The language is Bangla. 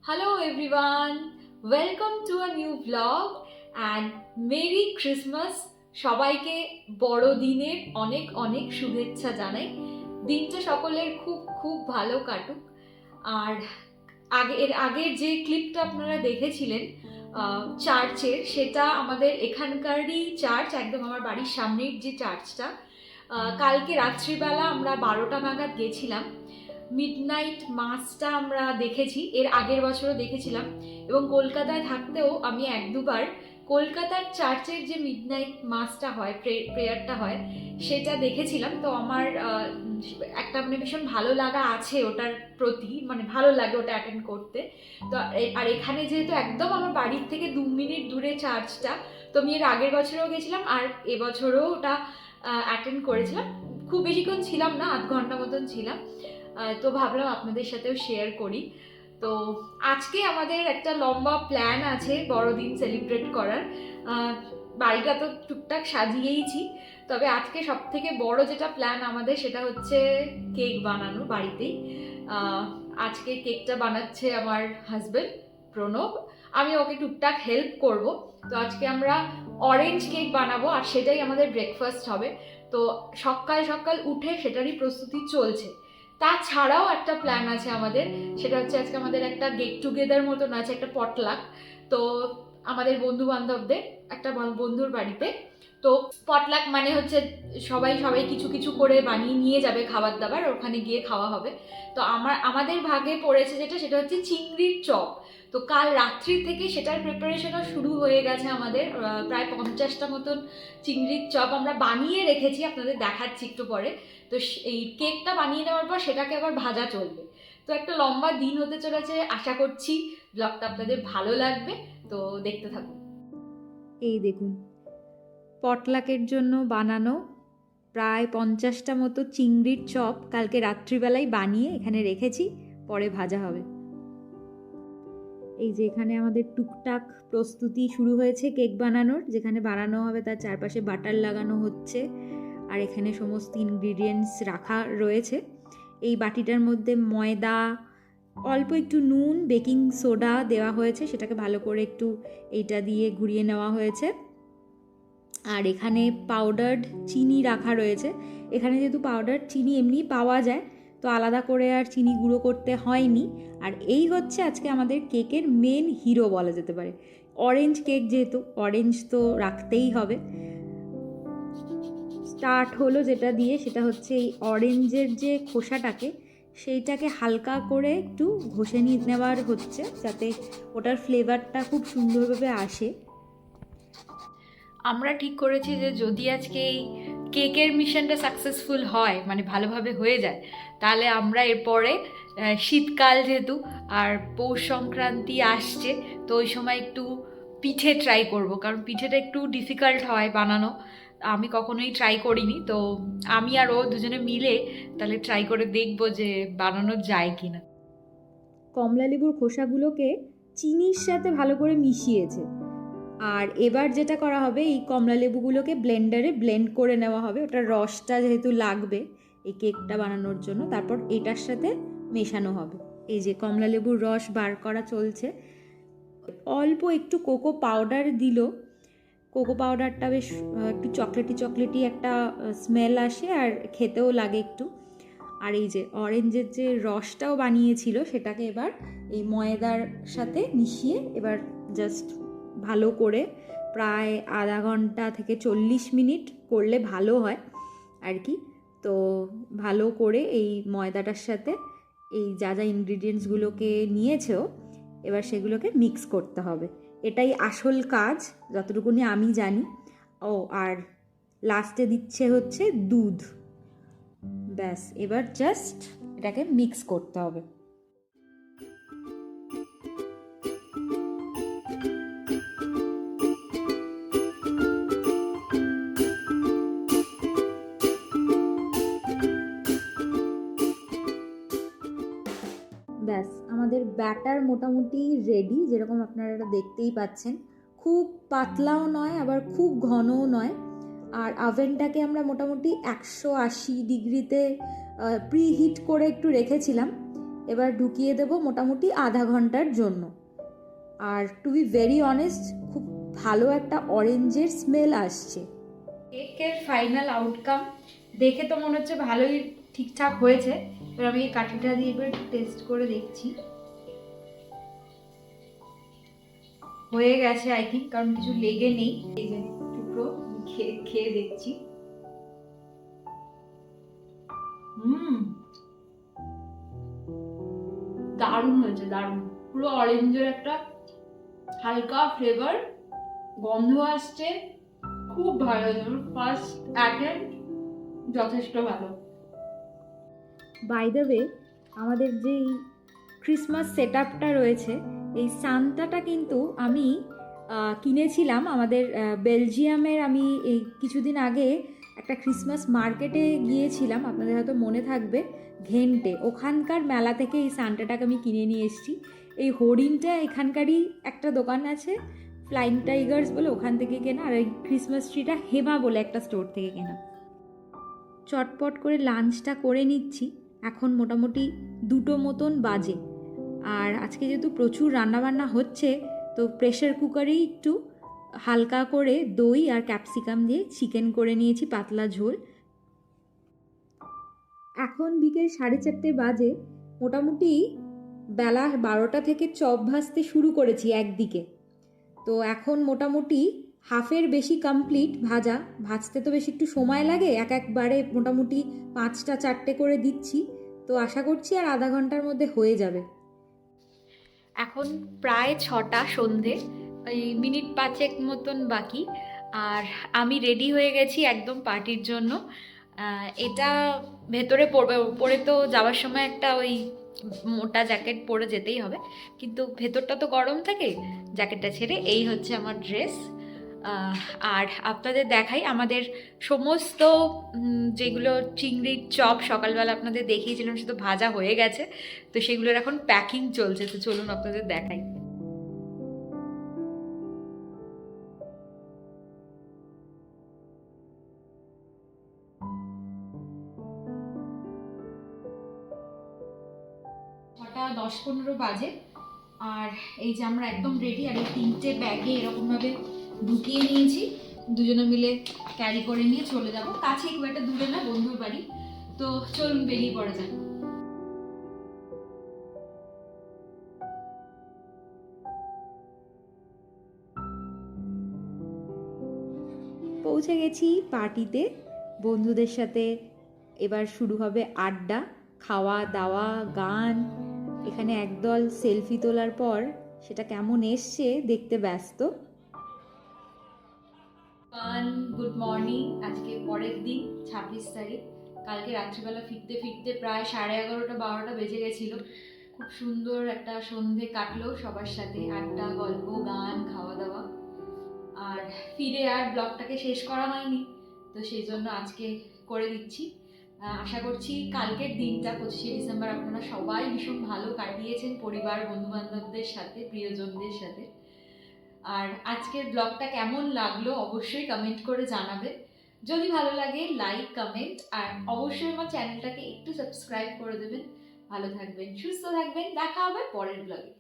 Hello everyone, welcome to a new vlog and Merry Christmas. সবাইকে বড়দিনের অনেক অনেক শুভেচ্ছা জানাই। দিনটা সকলের খুব খুব ভালো কাটুক। আর আগের যে ক্লিপটা আপনারা দেখেছিলেন চার্চের, সেটা আমাদের এখানকারই চার্চ, একদম আমার বাড়ির সামনের যে চার্চটা। কালকে রাত্রিবেলা আমরা 12টা নাগাদ গেছিলাম। মিডনাইট মাসটা আমরা দেখেছি, এর আগের বছরও দেখেছিলাম এবং কলকাতায় থাকতেও আমি এক দুবার কলকাতার চার্চের যে মিডনাইট মাসটা হয়, প্রেয়ারটা হয়, সেটা দেখেছিলাম। তো আমার একটা ভীষণ ভালো লাগা আছে ওটার প্রতি, ভালো লাগে ওটা অ্যাটেন্ড করতে। তো আর এখানে যেহেতু একদম আমার বাড়ির থেকে 2 মিনিট দূরে চার্চটা, তো আমি এর আগের বছরও গেছিলাম আর এবছরও ওটা অ্যাটেন্ড করেছিলাম। খুব বেশিক্ষণ ছিলাম না, আধ ঘন্টা মতন ছিলাম। তো ভাবলাম আপনাদের সাথেও শেয়ার করি। তো আজকে আমাদের একটা লম্বা প্ল্যান আছে বড়দিন সেলিব্রেট করার। বাড়িটা তো টুকটাক সাজিয়েইছি, তবে আজকে সব থেকে বড় যেটা প্ল্যান আমাদের সেটা হচ্ছে কেক বানানো বাড়িতেই। আজকে কেকটা বানাচ্ছে আমার হাজবেন্ড প্রণব, আমি ওকে টুকটাক হেল্প করব। তো আজকে আমরা অরেঞ্জ কেক বানাবো আর সেটাই আমাদের ব্রেকফাস্ট হবে। তো সকাল সকাল উঠে সেটারই প্রস্তুতি চলছে। তাছাড়াও একটা প্ল্যান আছে আমাদের, সেটা হচ্ছে আজকে আমাদের একটা গেট টুগেদার মতন আছে, একটা পটলাক। তো আমাদের বন্ধু বান্ধবদের একটা বন্ধুর বাড়িতে। তো পটলাক মানে হচ্ছে সবাই সবাই কিছু কিছু করে বানিয়ে নিয়ে যাবে খাবার দাবার, ওখানে গিয়ে খাওয়া হবে। তো আমাদের ভাগে পড়েছে সেটা হচ্ছে চিংড়ির চপ। তো কাল রাত্রি থেকে সেটার প্রিপারেশনও শুরু হয়ে গেছে আমাদের। প্রায় 50টা মতন চিংড়ির চপ আমরা বানিয়ে রেখেছি, আপনাদের দেখাচ্ছি একটু পরে। তো এই কেকটা বানিয়ে নেওয়ার পর সেটাকে আবার ভাজা চলবে। তো একটা লম্বা দিন হতে চলেছে, আশা করছি ব্লগটা আপনাদের ভালো লাগবে। তো দেখতে থাকুন। এই দেখুন, পটলাকের জন্য বানানো প্রায় 50টা মতো চিংড়ির চপ কালকে রাত্রিবেলায় বানিয়ে এখানে রেখেছি, পরে ভাজা হবে। এই যে এখানে আমাদের টুকটাক প্রস্তুতি শুরু হয়েছে কেক বানানোর। যেখানে বানানো হবে তার চারপাশে বাটার লাগানো হচ্ছে আর এখানে সমস্ত ইনগ্রিডিয়েন্টস রাখা রয়েছে। এই বাটিটার মধ্যে ময়দা, অল্প একটু নুন, বেকিং সোডা দেওয়া হয়েছে, সেটাকে ভালো করে একটু এইটা দিয়ে ঘুরিয়ে নেওয়া হয়েছে। আর এখানে পাউডার্ড চিনি রাখা রয়েছে। এখানে যেহেতু পাউডার চিনি এমনি পাওয়া যায়, তো আলাদা করে আর চিনি গুঁড়ো করতে হয়নি। আর এই হচ্ছে আজকে আমাদের কেকের মেন হিরো বলা যেতে পারে। অরেঞ্জ কেক, যেহেতু অরেঞ্জ তো রাখতেই হবে। স্টার্ট হলো যেটা দিয়ে, সেটা হচ্ছে এই অরেঞ্জের যে খোসাটাকে, সেইটাকে হালকা করে একটু ঘষে নেওয়ার হচ্ছে, যাতে ওটার ফ্লেভারটা খুব সুন্দরভাবে আসে। আমরা ঠিক করেছি যে যদি আজকে এই কেকের মিশনটা সাকসেসফুল হয়, ভালোভাবে হয়ে যায়, তাহলে আমরা এরপরে শীতকাল যেহেতু আর পৌষ সংক্রান্তি আসছে, তো ওই সময় একটু পিঠে ট্রাই করব, কারণ পিঠেটা একটু ডিফিকাল্ট হয় বানানো। আমি কখনোই ট্রাই করিনি, তো আমি আর ও দুজনে মিলে তাহলে ট্রাই করে দেখবো যে বানানো যায় কিনা। কমলালেবুর খোসাগুলোকে চিনির সাথে ভালো করে মিশিয়েছে। আর এবার যেটা করা হবে, এই কমলালেবুগুলোকে ব্লেন্ডারে ব্লেন্ড করে নেওয়া হবে। ওটার রসটা যেহেতু লাগবে এই কেকটা বানানোর জন্য, তারপর এটার সাথে মেশানো হবে। এই যে কমলালেবুর রস বার করা চলছে। অল্প একটু কোকো পাউডার দিল। কোকো পাউডারটা বেশ একটু চকলেটি চকলেটি একটা স্মেল আসে আর খেতেও লাগে একটু। আর এই যে অরেঞ্জের যে রসটাও বানিয়েছিল, সেটাকে এবার এই ময়দার সাথে মিশিয়ে এবার জাস্ট ভালো করে প্রায় আধা ঘন্টা থেকে 40 মিনিট করলে ভালো হয় আর কি। তো ভালো করে এই ময়দাটার সাথে এই যা যা ইনগ্রিডিয়েন্টসগুলোকে নিয়েছেও, এবার সেগুলোকে মিক্স করতে হবে। এটাই আসল কাজ যতটুকুনি আমি জানি। ও আর লাস্টে দিচ্ছে হচ্ছে দুধ। ব্যাস, এবার জাস্ট এটাকে মিক্স করতে হবে। ব্যাস, আমাদের ব্যাটার মোটামুটি রেডি, যেরকম আপনারা এটা দেখতেই পাচ্ছেন। খুব পাতলাও নয় আবার খুব ঘনও নয়। আর ওভেনটাকে আমরা মোটামুটি 180 ডিগ্রিতে প্রি হিট করে একটু রেখেছিলাম। এবার ঢুকিয়ে দেবো মোটামুটি আধা ঘন্টার জন্য। আর টু বি ভেরি অনেস্ট, খুব ভালো একটা অরেঞ্জের স্মেল আসছে। কেকের ফাইনাল আউটকাম দেখে তো মনে হচ্ছে ভালোই ঠিকঠাক হয়েছে। এবার আমি এই কাঠিটা দিয়ে এবার টেস্ট করে দেখছি। হয়ে গেছে আই থিঙ্ক, কারণ কিছু লেগে নেই। এই যে টুকরো খেয়ে দেখছি। দারুণ হয়েছে, দারুণ। পুরো অরেঞ্জের একটা হালকা ফ্লেভার, গন্ধ আসছে, খুব ভালো হয়েছে। ফার্স্ট অ্যাটেম্প যথেষ্ট ভালো। বাই দ্য ওয়ে, আমাদের যেই ক্রিসমাস সেট আপটা রয়েছে, এই সান্তাটা কিন্তু আমি কিনেছিলাম আমাদের বেলজিয়ামের। আমি এই কিছুদিন আগে একটা ক্রিসমাস মার্কেটে গিয়েছিলাম, আপনাদের হয়তো মনে থাকবে, ঘেন্টে। ওখানকার মেলা থেকে এই সান্তাটাকে আমি কিনে নিয়ে এসেছি। এই হরিণটা এখানকারই একটা দোকান আছে, ফ্লাইং টাইগার্স বলে, ওখান থেকে কেনা। আর এই ক্রিসমাস ট্রিটা হেমা বলে একটা স্টোর থেকে কেনা। চটপট করে লাঞ্চটা করে নিচ্ছি। এখন মোটামুটি 2টো মতন বাজে। আর আজকে যেহেতু প্রচুর রান্নাবান্না হচ্ছে, তো প্রেশার কুকারেই একটু হালকা করে দই আর ক্যাপসিকাম দিয়ে চিকেন করে নিয়েছি, পাতলা ঝোল। এখন বিকেল 4:30 বাজে। মোটামুটি বেলা 12টা থেকে চপ ভাজতে শুরু করেছি একদিকে। তো এখন মোটামুটি হাফের বেশি কমপ্লিট ভাজা। ভাজতে তো বেশি একটু সময় লাগে, একবারে মোটামুটি 5টা 4টে করে দিচ্ছি। তো আশা করছি আর আধা ঘন্টার মধ্যে হয়ে যাবে। এখন প্রায় 6টা সন্ধে, ওই মিনিট 5 মতন বাকি। আর আমি রেডি হয়ে গেছি একদম পার্টির জন্য। এটা ভেতরে পরে তো যাওয়ার সময় একটা ওই মোটা জ্যাকেট পরে যেতেই হবে, কিন্তু ভেতরটা তো গরম থাকে। জ্যাকেটটা ছেড়ে এই হচ্ছে আমার ড্রেস। আর আপনাদের দেখাই আমাদের সমস্ত যেগুলো চিংড়ির চপ সকালবেলা আপনাদের দেখিয়েছিলাম, সে তো ভাজা হয়ে গেছে। তো সেগুলোর এখন প্যাকিং চলছে, তো চলুন আপনাদের দেখাই। ছটা 10-15 বাজে। আর এই যে আমরা একদম রেডি। আর এই 3টে ব্যাগে এরকমভাবে ঢুকিয়ে নিয়েছি, দুজনে মিলে ক্যারি করে নিয়ে চলে যাব। কাছে খুব একটা দূরে না, বন্ধুর বাড়ি। তো চলুন বেরিয়ে পড়া যাক। পৌঁছে গেছি পার্টিতে বন্ধুদের সাথে। এবার শুরু হবে আড্ডা, খাওয়া দাওয়া, গান। এখানে একদল সেলফি তোলার পর সেটা কেমন এসছে দেখতে ব্যস্ত। Good morning. আজকে পরের দিন 26 তারিখ। কালকে রাত্রিবেলা ফিরতে ফিরতে প্রায় 11:30-12টা বেজে গেছিলো। খুব সুন্দর একটা সন্ধে কাটলো সবার সাথে, আড্ডা, গল্প, গান, খাওয়া দাওয়া। আর ফিরে আর ব্লগটাকে শেষ করা হয়নি, তো সেই জন্য আজকে করে দিচ্ছি। আশা করছি কালকের দিনটা 25শে ডিসেম্বর আপনারা সবাই ভীষণ ভালো কাটিয়েছেন পরিবার, বন্ধুবান্ধবদের সাথে, প্রিয়জনদের সাথে। আর আজকের ব্লগটা কেমন লাগলো অবশ্যই কমেন্ট করে জানাবেন। যদি ভালো লাগে লাইক, কমেন্ট, আর অবশ্যই আমার চ্যানেলটাকে একটু সাবস্ক্রাইব করে দেবেন। ভালো থাকবেন, সুস্থ থাকবেন, দেখা হবে পরের ব্লগে।